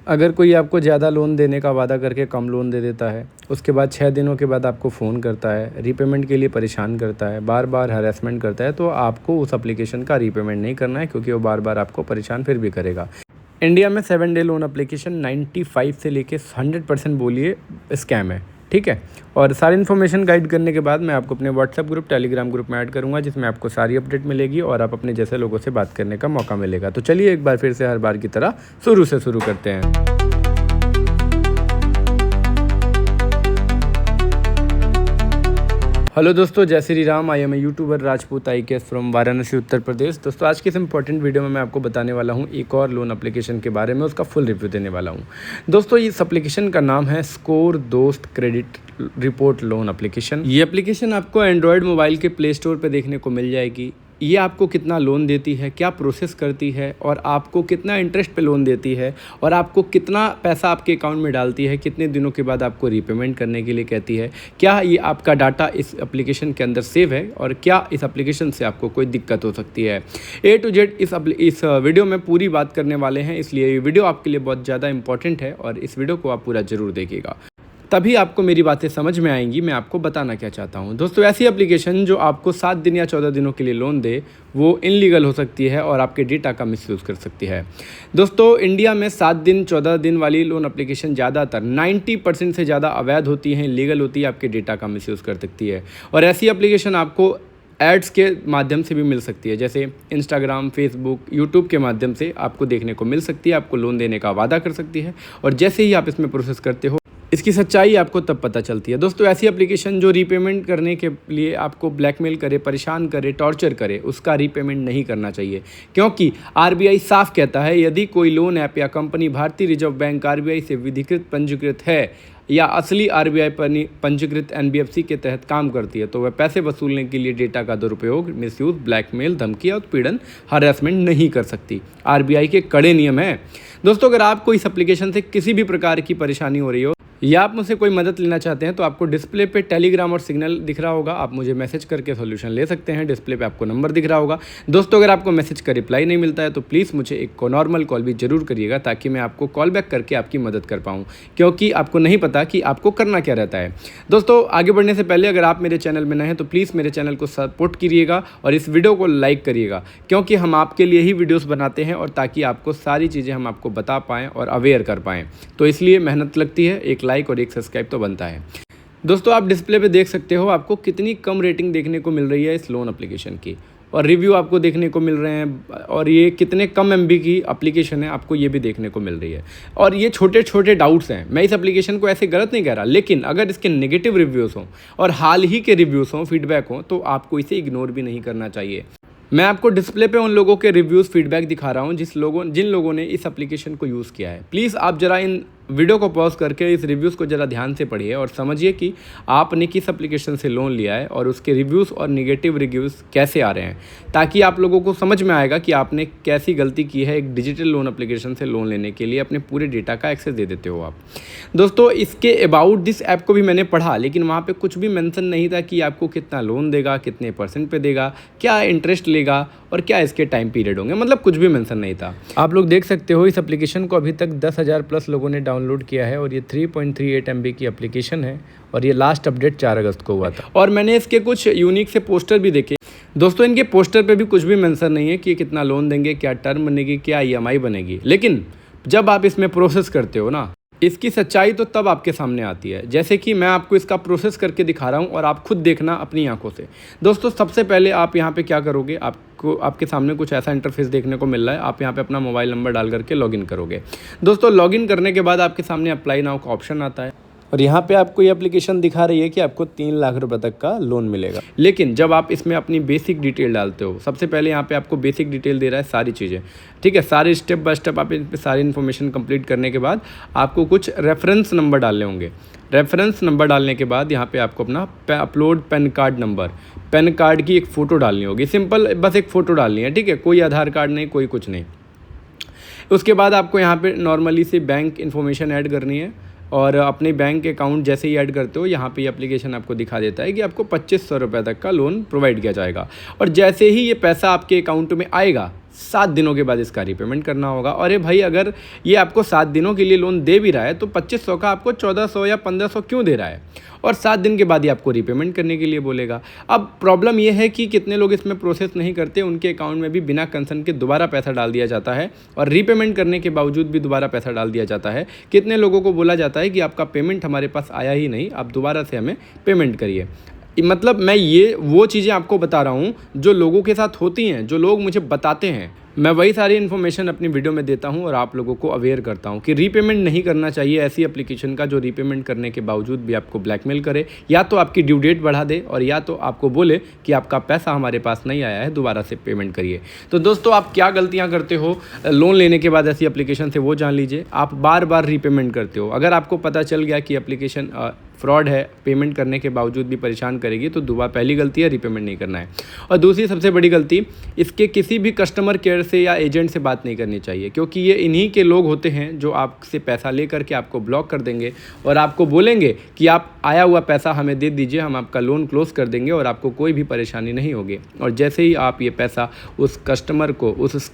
अगर कोई आपको ज़्यादा लोन देने का वादा करके कम लोन दे देता है, उसके बाद 6 दिनों के बाद आपको फ़ोन करता है, रीपेमेंट के लिए परेशान करता है, बार बार हरासमेंट करता है, तो आपको उस एप्लीकेशन का रीपेमेंट नहीं करना है, क्योंकि वो बार बार आपको परेशान फिर भी करेगा। इंडिया में 7 डे लोन एप्लीकेशन 95 से लेके 100% बोलिए स्कैम है, ठीक है। और सारी इन्फॉर्मेशन गाइड करने के बाद मैं आपको अपने व्हाट्सएप ग्रुप, टेलीग्राम ग्रुप में ऐड करूंगा, जिसमें आपको सारी अपडेट मिलेगी और आप अपने जैसे लोगों से बात करने का मौका मिलेगा। तो चलिए एक बार फिर से हर बार की तरह शुरू से शुरू करते हैं। हेलो दोस्तों, जय Shri Ram. I am YouTuber Rajput IKS from Varanasi, Uttar Pradesh. दोस्तों, आज की इस इंपॉर्टेंट वीडियो में मैं आपको बताने वाला हूं एक और लोन एप्लीकेशन के बारे में, उसका फुल रिव्यू देने वाला हूं। दोस्तों, इस एप्लीकेशन का नाम है स्कोर दोस्त क्रेडिट रिपोर्ट लोन एप्लीकेशन। ये एप्लीकेशन आपको एंड्रॉयड मोबाइल के प्ले स्टोर पर देखने को मिल जाएगी। ये आपको कितना लोन देती है, क्या प्रोसेस करती है, और आपको कितना इंटरेस्ट पे लोन देती है, और आपको कितना पैसा आपके अकाउंट में डालती है, कितने दिनों के बाद आपको रीपेमेंट करने के लिए कहती है, क्या ये आपका डाटा इस एप्लीकेशन के अंदर सेव है, और क्या इस एप्लीकेशन से आपको कोई दिक्कत हो सकती है। A to Z इस वीडियो में पूरी बात करने वाले हैं, इसलिए ये वीडियो आपके लिए बहुत ज़्यादा इंपॉर्टेंट है और इस वीडियो को आप पूरा ज़रूर देखिएगा, तभी आपको मेरी बातें समझ में आएंगी, मैं आपको बताना क्या चाहता हूं। दोस्तों, ऐसी एप्लीकेशन जो आपको 7 दिन या 14 दिनों के लिए लोन दे, वो इनलीगल हो सकती है और आपके डेटा का मिसयूज़ कर सकती है। दोस्तों, इंडिया में 7 दिन 14 दिन वाली लोन एप्लीकेशन ज़्यादातर 90% से ज़्यादा अवैध होती हैं, इलीगल होती है, आपके डेटा का मिसयूज़ कर सकती है। और ऐसी एप्लीकेशन आपको एड्स के माध्यम से भी मिल सकती है, जैसे इंस्टाग्राम, फेसबुक, यूट्यूब के माध्यम से आपको देखने को मिल सकती है, आपको लोन देने का वादा कर सकती है, और जैसे ही आप इसमें प्रोसेस करते हो, इसकी सच्चाई आपको तब पता चलती है। दोस्तों, ऐसी एप्लीकेशन जो रीपेमेंट करने के लिए आपको ब्लैकमेल करे, परेशान करे, टॉर्चर करे, उसका रीपेमेंट नहीं करना चाहिए, क्योंकि RBI साफ कहता है, यदि कोई लोन ऐप या कंपनी भारतीय रिजर्व बैंक RBI से विधिकृत पंजीकृत है या असली RBI पंजीकृत NBFC के तहत काम करती है, तो वह पैसे वसूलने के लिए डेटा का दुरुपयोग, मिसयूज, ब्लैकमेल, धमकी या उत्पीड़न, हरासमेंट नहीं कर सकती। RBI के कड़े नियम हैं। दोस्तों, अगर आपको इस एप्लीकेशन से किसी भी प्रकार की परेशानी हो रही हो या आप मुझसे कोई मदद लेना चाहते हैं, तो आपको डिस्प्ले पे टेलीग्राम और सिग्नल दिख रहा होगा, आप मुझे मैसेज करके सॉल्यूशन ले सकते हैं। डिस्प्ले पे आपको नंबर दिख रहा होगा। दोस्तों, अगर आपको मैसेज का रिप्लाई नहीं मिलता है, तो प्लीज़ मुझे एक नॉर्मल कॉल भी जरूर करिएगा, ताकि मैं आपको कॉल बैक करके आपकी मदद कर पाऊँ, क्योंकि आपको नहीं पता कि आपको करना क्या रहता है। दोस्तों, आगे बढ़ने से पहले अगर आप मेरे चैनल में नए हैं, तो प्लीज़ मेरे चैनल को सपोर्ट करिएगा और इस वीडियो को लाइक करिएगा, क्योंकि हम आपके लिए ही वीडियोज़ बनाते हैं, और ताकि आपको सारी चीज़ें हम आपको बता पाएँ और अवेयर कर पाएँ, तो इसलिए मेहनत लगती है। एक लाइक और एक सब्सक्राइब तो बनता है। दोस्तों, आप डिस्प्ले पे देख सकते हो आपको कितनी कम रेटिंग देखने को मिल रही है इस लोन एप्लीकेशन की, और रिव्यू आपको देखने को मिल रहे हैं, और ये कितने कम MB की एप्लीकेशन है आपको ये भी देखने को मिल रही है। और ये छोटे छोटे डाउट्स हैं, मैं इस एप्लीकेशन को ऐसे गलत नहीं कह रहा, लेकिन अगर इसके नेगेटिव रिव्यूज़ हों और हाल ही के रिव्यूज़ हों, फीडबैक हों, तो आपको इसे इग्नोर भी नहीं करना चाहिए। मैं आपको डिस्प्ले पे उन लोगों के रिव्यूज़, फीडबैक दिखा रहा हूँ जिन लोगों ने इस एप्लीकेशन को यूज़ किया है। प्लीज़ आप ज़रा इन वीडियो को पॉज करके इस रिव्यूज़ को ज़रा ध्यान से पढ़िए और समझिए कि आपने किस एप्लीकेशन से लोन लिया है और उसके रिव्यूज़ और नेगेटिव रिव्यूज़ कैसे आ रहे हैं, ताकि आप लोगों को समझ में आएगा कि आपने कैसी गलती की है एक डिजिटल लोन एप्लीकेशन से लोन लेने के लिए। अपने पूरे डेटा का एक्सेस दे देते हो आप। दोस्तों, इसके अबाउट दिस ऐप को भी मैंने पढ़ा, लेकिन वहाँ पे कुछ भी मेंशन नहीं था कि आपको कितना लोन देगा, कितने % पे देगा, क्या इंटरेस्ट लेगा, और क्या इसके टाइम पीरियड होंगे, मतलब कुछ भी मेंशन नहीं था। आप लोग देख सकते हो इस एप्लीकेशन को अभी तक 10,000 प्लस लोगों ने डाउनलोड किया है, और ये 3.38 MB की एप्लीकेशन है, और ये लास्ट अपडेट 4 अगस्त को हुआ था। और मैंने इसके कुछ यूनिक से पोस्टर भी देखे। दोस्तों, इनके पोस्टर पे भी कुछ भी मेंशन नहीं है कि कितना लोन देंगे, क्या टर्म बनेगी, क्या EMI बनेगी, लेकिन जब आप इसमें प्रोसेस करते हो ना, इसकी सच्चाई तो तब आपके सामने आती है। जैसे कि मैं आपको इसका प्रोसेस करके दिखा रहा हूँ, और आप खुद देखना अपनी आंखों से। दोस्तों, सबसे पहले आप यहाँ पे क्या करोगे, आपके सामने कुछ ऐसा इंटरफेस देखने को मिल रहा है। आप यहाँ पे अपना मोबाइल नंबर डाल करके लॉगिन करोगे। दोस्तों, लॉगिन करने के बाद आपके सामने अप्लाई नाउ का ऑप्शन आता है, और यहाँ पे आपको ये एप्लीकेशन दिखा रही है कि आपको 3 लाख रुपए तक का लोन मिलेगा। लेकिन जब आप इसमें अपनी बेसिक डिटेल डालते हो, सबसे पहले यहाँ पे आपको बेसिक डिटेल दे रहा है, सारी चीज़ें, ठीक है, सारे स्टेप बाय स्टेप आप इन पे सारी इन्फॉर्मेशन कंप्लीट करने के बाद आपको कुछ रेफरेंस नंबर डालने होंगे। रेफरेंस नंबर डालने के बाद यहाँ पे आपको अपना upload pan card number, pan card की एक फ़ोटो डालनी होगी। सिंपल, बस एक फ़ोटो डालनी है, ठीक है, कोई आधार कार्ड नहीं, कोई कुछ नहीं। उसके बाद आपको यहाँ पे नॉर्मली से बैंक इन्फॉर्मेशन ऐड करनी है, और अपने बैंक अकाउंट जैसे ही ऐड करते हो, यहाँ पे ये एप्लीकेशन आपको दिखा देता है कि आपको 2500 रुपये तक का लोन प्रोवाइड किया जाएगा। और जैसे ही ये पैसा आपके अकाउंट में आएगा, 7 दिनों के बाद इसका रीपेमेंट करना होगा। और ये भाई अगर ये आपको 7 दिनों के लिए लोन दे भी रहा है तो 2500 का आपको 1400 या 1500 क्यों दे रहा है, और 7 दिन के बाद ही आपको रीपेमेंट करने के लिए बोलेगा। अब प्रॉब्लम ये है कि कितने लोग इसमें प्रोसेस नहीं करते, उनके अकाउंट में भी बिना कंसर्न के दोबारा पैसा डाल दिया जाता है और रीपेमेंट करने के बावजूद भी दोबारा पैसा डाल दिया जाता है। कितने लोगों को बोला जाता है कि आपका पेमेंट हमारे पास आया ही नहीं, आप दोबारा से हमें पेमेंट करिए। मतलब मैं ये वो चीज़ें आपको बता रहा हूँ जो लोगों के साथ होती हैं, जो लोग मुझे बताते हैं, मैं वही सारी इन्फॉर्मेशन अपनी वीडियो में देता हूँ और आप लोगों को अवेयर करता हूँ कि रीपेमेंट नहीं करना चाहिए ऐसी एप्लीकेशन का जो रीपेमेंट करने के बावजूद भी आपको ब्लैकमेल करे, या तो आपकी ड्यू डेट बढ़ा दे और या तो आपको बोले कि आपका पैसा हमारे पास नहीं आया है, दोबारा से पेमेंट करिए। तो दोस्तों आप क्या गलतियाँ करते हो लोन लेने के बाद ऐसी एप्लीकेशन से, वो जान लीजिए। आप बार बार रीपेमेंट करते हो। अगर आपको पता चल गया कि एप्लीकेशन फ्रॉड है, पेमेंट करने के बावजूद भी परेशान करेगी, तो दोबारा पहली गलती है रीपेमेंट नहीं करना है। और दूसरी सबसे बड़ी गलती, इसके किसी भी कस्टमर केयर से या एजेंट से बात नहीं करनी चाहिए, क्योंकि ये इन्हीं के लोग होते हैं जो आपसे पैसा ले करके आपको ब्लॉक कर देंगे और आपको बोलेंगे कि आप आया हुआ पैसा हमें दे दीजिए, हम आपका लोन क्लोज कर देंगे और आपको कोई भी परेशानी नहीं होगी। और जैसे ही आप ये पैसा उस कस्टमर को, उस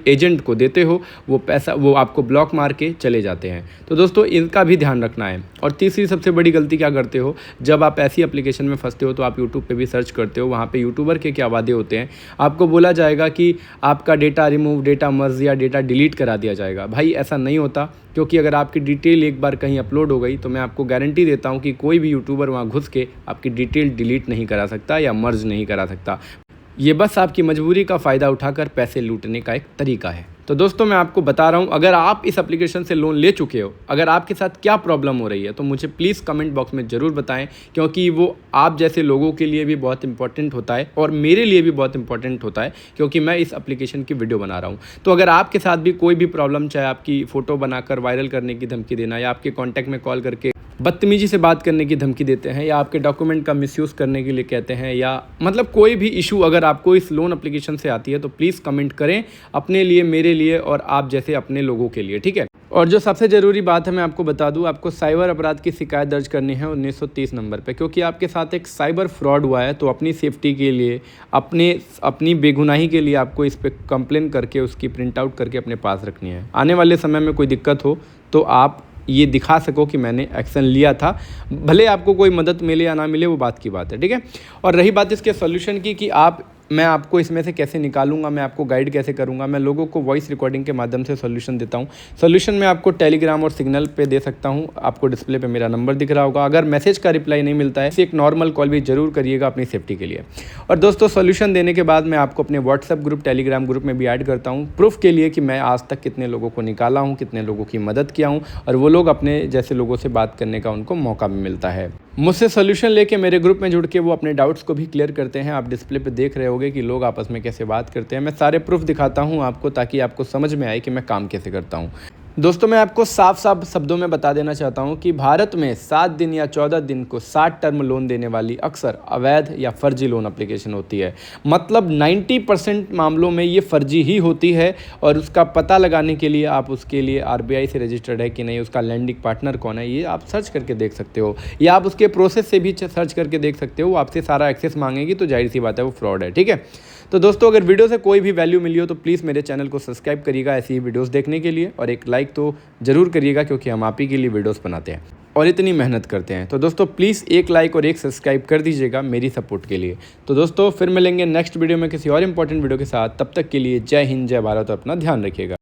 एजेंट को देते हो, वो पैसा वो आपको ब्लॉक मार के चले जाते हैं। तो दोस्तों इनका भी ध्यान रखना है। और तीसरी सबसे बड़ी गलती क्या करते हो, जब आप ऐसी एप्लीकेशन में फंसते हो तो आप यूट्यूब पे भी सर्च करते हो, वहाँ पे यूट्यूबर के क्या वादे होते हैं। आपको बोला जाएगा कि आपका डेटा रिमूव, डेटा मर्ज या डेटा डिलीट करा दिया जाएगा। भाई ऐसा नहीं होता, क्योंकि अगर आपकी डिटेल एक बार कहीं अपलोड हो गई तो मैं आपको गारंटी देता हूँ कि कोई भी यूट्यूबर वहाँ घुस के आपकी डिटेल डिलीट नहीं करा सकता या मर्ज नहीं करा सकता। ये बस आपकी मजबूरी का फ़ायदा उठाकर पैसे लूटने का एक तरीका है। तो दोस्तों मैं आपको बता रहा हूँ, अगर आप इस एप्लीकेशन से लोन ले चुके हो, अगर आपके साथ क्या प्रॉब्लम हो रही है तो मुझे प्लीज़ कमेंट बॉक्स में ज़रूर बताएं, क्योंकि वो आप जैसे लोगों के लिए भी बहुत इंपॉर्टेंट होता है और मेरे लिए भी बहुत इंपॉर्टेंट होता है, क्योंकि मैं इस एप्लीकेशन की वीडियो बना रहा हूँ। तो अगर आपके साथ भी कोई भी प्रॉब्लम, चाहे आपकी फ़ोटो बनाकर वायरल करने की धमकी देना या आपके कॉन्टैक्ट में कॉल करके बदतमीजी से बात करने की धमकी देते हैं या आपके डॉक्यूमेंट का मिसयूज़ करने के लिए कहते हैं, या मतलब कोई भी इशू अगर आपको इस लोन एप्लीकेशन से आती है तो प्लीज़ कमेंट करें, अपने लिए, मेरे लिए और आप जैसे अपने लोगों के लिए, ठीक है। और जो सबसे ज़रूरी बात है मैं आपको बता दूं, आपको साइबर अपराध की शिकायत दर्ज करनी है 1930 नंबर पे, क्योंकि आपके साथ एक साइबर फ्रॉड हुआ है। तो अपनी सेफ्टी के लिए, अपनी बेगुनाही के लिए आपको इस पर कंप्लेन करके उसकी प्रिंट आउट करके अपने पास रखनी है। आने वाले समय में कोई दिक्कत हो तो आप ये दिखा सको कि मैंने एक्शन लिया था, भले आपको कोई मदद मिले या ना मिले, वो बात की बात है, ठीक है। और रही बात इसके सॉल्यूशन की कि मैं आपको इसमें से कैसे निकालूंगा, मैं आपको गाइड कैसे करूंगा, मैं लोगों को वॉइस रिकॉर्डिंग के माध्यम से सॉल्यूशन देता हूं। सॉल्यूशन मैं आपको टेलीग्राम और सिग्नल पे दे सकता हूं, आपको डिस्प्ले पे मेरा नंबर दिख रहा होगा। अगर मैसेज का रिप्लाई नहीं मिलता है तो एक नॉर्मल कॉल भी जरूर करिएगा अपनी सेफ्टी के लिए। और दोस्तों सॉल्यूशन देने के बाद मैं आपको अपने व्हाट्सएप ग्रुप, टेलीग्राम ग्रुप में भी ऐड करता हूँ, प्रूफ के लिए कि मैं आज तक कितने लोगों को निकाला हूँ, कितने लोगों की मदद किया हूँ, और वो लोग अपने जैसे लोगों से बात करने का उनको मौका भी मिलता है। मुझसे सॉल्यूशन लेके मेरे ग्रुप में जुड़ के वो अपने डाउट्स को भी क्लियर करते हैं। आप डिस्प्ले पे देख रहे होंगे कि लोग आपस में कैसे बात करते हैं। मैं सारे प्रूफ दिखाता हूं आपको, ताकि आपको समझ में आए कि मैं काम कैसे करता हूं। दोस्तों मैं आपको साफ साफ शब्दों में बता देना चाहता हूं कि भारत में 7 दिन या 14 दिन को 60 टर्म लोन देने वाली अक्सर अवैध या फर्जी लोन एप्लीकेशन होती है। मतलब 90% मामलों में ये फर्जी ही होती है, और उसका पता लगाने के लिए आप उसके लिए RBI से रजिस्टर्ड है कि नहीं, उसका लैंडिंग पार्टनर कौन है, ये आप सर्च करके देख सकते हो, या आप उसके प्रोसेस से भी सर्च करके देख सकते हो। वो आपसे सारा एक्सेस मांगेगी तो जाहिर सी बात है वो फ्रॉड है, ठीक है। तो दोस्तों अगर वीडियो से कोई भी वैल्यू मिली हो तो प्लीज़ मेरे चैनल को सब्सक्राइब करिएगा ऐसी ही वीडियोस देखने के लिए, और एक लाइक तो ज़रूर करिएगा, क्योंकि हम आप ही के लिए वीडियोस बनाते हैं और इतनी मेहनत करते हैं। तो दोस्तों प्लीज़ एक लाइक और एक सब्सक्राइब कर दीजिएगा मेरी सपोर्ट के लिए। तो दोस्तों फिर मिलेंगे नेक्स्ट वीडियो में किसी और इंपॉर्टेंट वीडियो के साथ। तब तक के लिए जय हिंद, जय भारत, और अपना ध्यान रखिएगा।